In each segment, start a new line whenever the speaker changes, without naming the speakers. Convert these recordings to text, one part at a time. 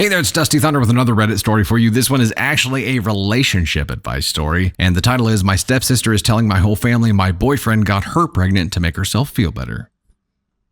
Hey there, it's Dusty Thunder with another Reddit story for you. This one is actually a relationship advice story, and the title is My Stepsister is Telling My Whole Family My Boyfriend Got Her Pregnant to Make Herself Feel Better.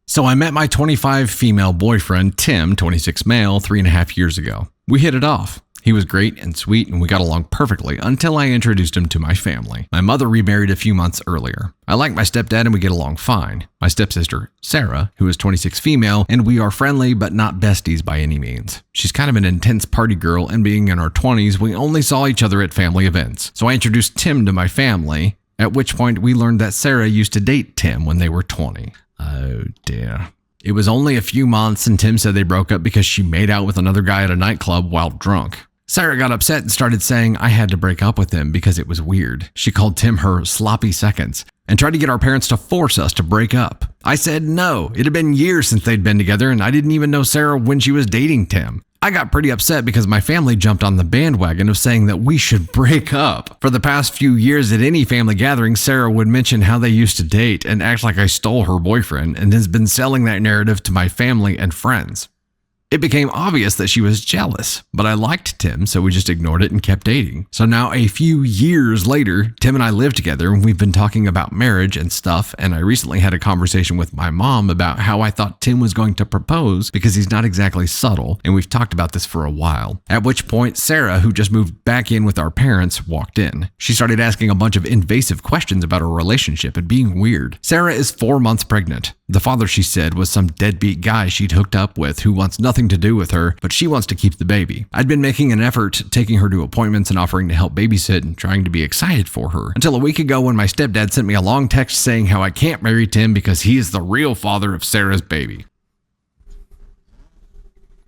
So I met my 25 female boyfriend, Tim, 26 male, 3.5 years ago. We hit it off. He was great and sweet, and we got along perfectly until I introduced him to my family. My mother remarried a few months earlier. I like my stepdad and we get along fine. My stepsister, Sarah, who is 26 female, and we are friendly but not besties by any means. She's kind of an intense party girl, and being in our 20s, we only saw each other at family events. So I introduced Tim to my family, at which point we learned that Sarah used to date Tim when they were 20. Oh dear. It was only a few months and Tim said they broke up because she made out with another guy at a nightclub while drunk. Sarah got upset and started saying I had to break up with him because it was weird. She called Tim her sloppy seconds and tried to get our parents to force us to break up. I said no. It had been years since they'd been together and I didn't even know Sarah when she was dating Tim. I got pretty upset because my family jumped on the bandwagon of saying that we should break up. For the past few years at any family gathering, Sarah would mention how they used to date and act like I stole her boyfriend and has been selling that narrative to my family and friends. It became obvious that she was jealous, but I liked Tim, so we just ignored it and kept dating. So now a few years later, Tim and I live together and we've been talking about marriage and stuff, and I recently had a conversation with my mom about how I thought Tim was going to propose because he's not exactly subtle, and we've talked about this for a while. At which point, Sarah, who just moved back in with our parents, walked in. She started asking a bunch of invasive questions about our relationship and being weird. Sarah is 4 months pregnant. The father, she said, was some deadbeat guy she'd hooked up with who wants nothing to do with her, but she wants to keep the baby. I'd been making an effort, taking her to appointments and offering to help babysit and trying to be excited for her, until a week ago when my stepdad sent me a long text saying how I can't marry Tim because he is the real father of Sarah's baby.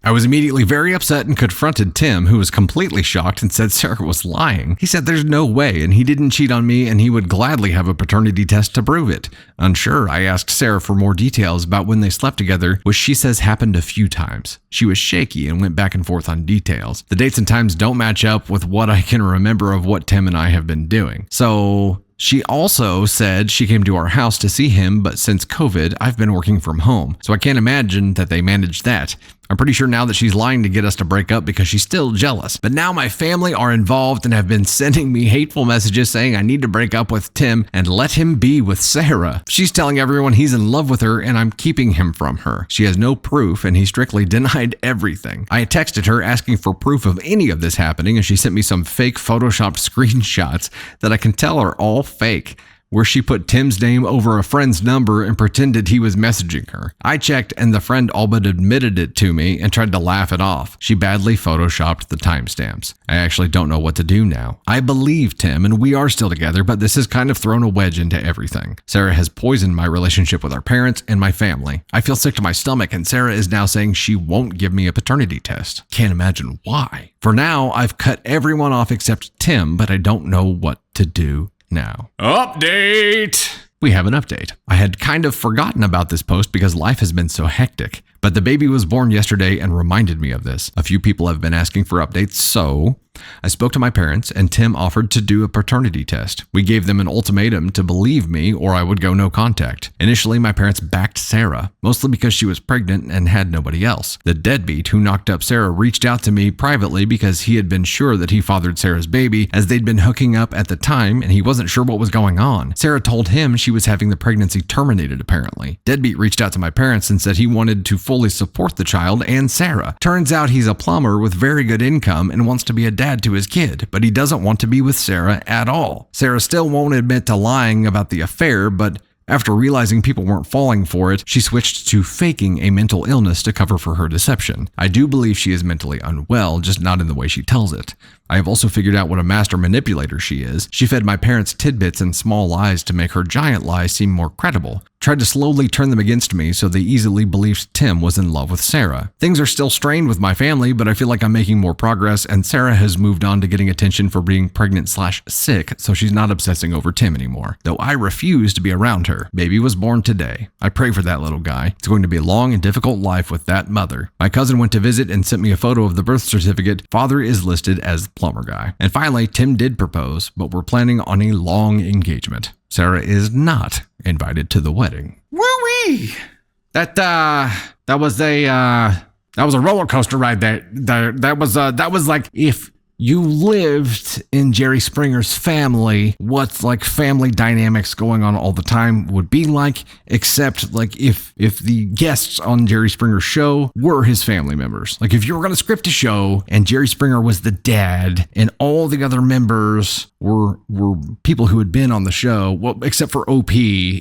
I was immediately very upset and confronted Tim, who was completely shocked and said Sarah was lying. He said there's no way and he didn't cheat on me and he would gladly have a paternity test to prove it. Unsure, I asked Sarah for more details about when they slept together, which she says happened a few times. She was shaky and went back and forth on details. The dates and times don't match up with what I can remember of what Tim and I have been doing. So she also said she came to our house to see him, but since COVID, I've been working from home, so I can't imagine that they managed that. I'm pretty sure now that she's lying to get us to break up because she's still jealous. But now my family are involved and have been sending me hateful messages saying I need to break up with Tim and let him be with Sarah. She's telling everyone he's in love with her and I'm keeping him from her. She has no proof and he strictly denied everything. I texted her asking for proof of any of this happening and she sent me some fake photoshopped screenshots that I can tell are all fake, where she put Tim's name over a friend's number and pretended he was messaging her. I checked and the friend all but admitted it to me and tried to laugh it off. She badly photoshopped the timestamps. I actually don't know what to do now. I believe Tim and we are still together, but this has kind of thrown a wedge into everything. Sarah has poisoned my relationship with our parents and my family. I feel sick to my stomach and Sarah is now saying she won't give me a paternity test. Can't imagine why. For now, I've cut everyone off except Tim, but I don't know what to do now. Update! We have an update. I had kind of forgotten about this post because life has been so hectic, but the baby was born yesterday and reminded me of this. A few people have been asking for updates, so I spoke to my parents and Tim offered to do a paternity test. We gave them an ultimatum to believe me or I would go no contact. Initially, my parents backed Sarah, mostly because she was pregnant and had nobody else. The deadbeat who knocked up Sarah reached out to me privately because he had been sure that he fathered Sarah's baby as they'd been hooking up at the time and he wasn't sure what was going on. Sarah told him she was having the pregnancy terminated apparently. Deadbeat reached out to my parents and said he wanted to fully support the child and Sarah. Turns out he's a plumber with very good income and wants to be a dad to his kid, but he doesn't want to be with Sarah at all. Sarah still won't admit to lying about the affair, but after realizing people weren't falling for it, she switched to faking a mental illness to cover for her deception. I do believe she is mentally unwell, just not in the way she tells it. I have also figured out what a master manipulator she is. She fed my parents tidbits and small lies to make her giant lies seem more credible. Tried to slowly turn them against me so they easily believed Tim was in love with Sarah. Things are still strained with my family, but I feel like I'm making more progress and Sarah has moved on to getting attention for being pregnant/sick, so she's not obsessing over Tim anymore. Though I refuse to be around her. Baby was born today. I pray for that little guy. It's going to be a long and difficult life with that mother. My cousin went to visit and sent me a photo of the birth certificate. Father is listed as plumber guy. And finally, Tim did propose, but we're planning on a long engagement. Sarah is not invited to the wedding. Woo-wee! That was a That was a roller coaster ride. That was like if you lived in Jerry Springer's family, what's like family dynamics going on all the time would be like, except like if the guests on Jerry Springer's show were his family members. Like if you were going to script a show and Jerry Springer was the dad and all the other members were people who had been on the show, well, except for OP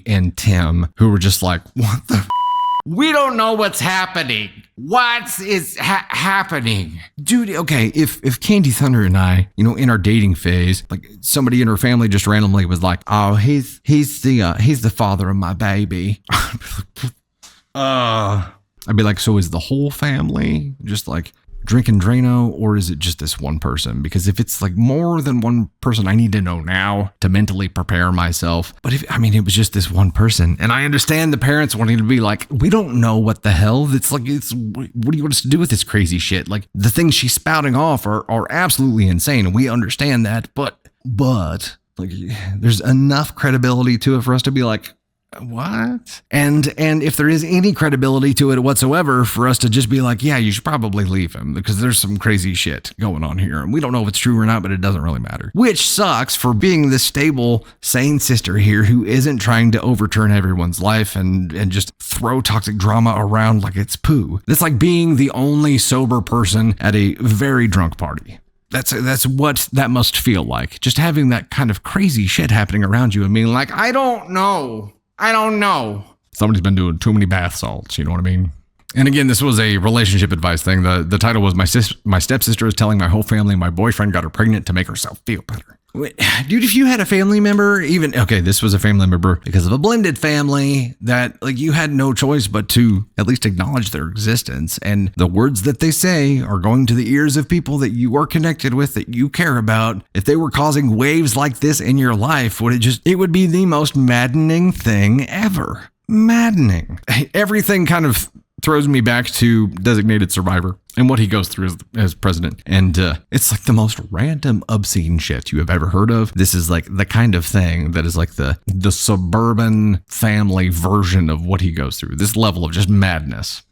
and Tim, who were just like, what the we don't know what's happening. What is happening? Dude, okay, if Candy Thunder and I, in our dating phase, like somebody in her family just randomly was like, oh, he's the father of my baby. I'd be like, so is the whole family just like drinking Drano, or is it just this one person? Because if it's like more than one person, I need to know now to mentally prepare myself. But if it was just this one person, and I understand the parents wanting to be like, we don't know what the hell. It's like, what do you want us to do with this crazy shit? Like the things she's spouting off are absolutely insane, and we understand that. But like, there's enough credibility to it for us to be like, what? And if there is any credibility to it whatsoever, for us to just be like, yeah, you should probably leave him because there's some crazy shit going on here. And we don't know if it's true or not, but it doesn't really matter. Which sucks for being the stable, sane sister here who isn't trying to overturn everyone's life and just throw toxic drama around like it's poo. It's like being the only sober person at a very drunk party. That's what that must feel like. Just having that kind of crazy shit happening around you and being like, I don't know. Somebody's been doing too many bath salts, you know what I mean? And again, this was a relationship advice thing. The title was My Stepsister is Telling My Whole Family My Boyfriend Got Her Pregnant to Make Herself Feel Better. Wait, dude, if you had a family member, this was a family member because of a blended family that like you had no choice but to at least acknowledge their existence. And the words that they say are going to the ears of people that you are connected with, that you care about. If they were causing waves like this in your life, it would be the most maddening thing ever. Maddening. Everything kind of throws me back to Designated Survivor and what he goes through as president. And it's like the most random, obscene shit you have ever heard of. This is like the kind of thing that is like the suburban family version of what he goes through. This level of just madness.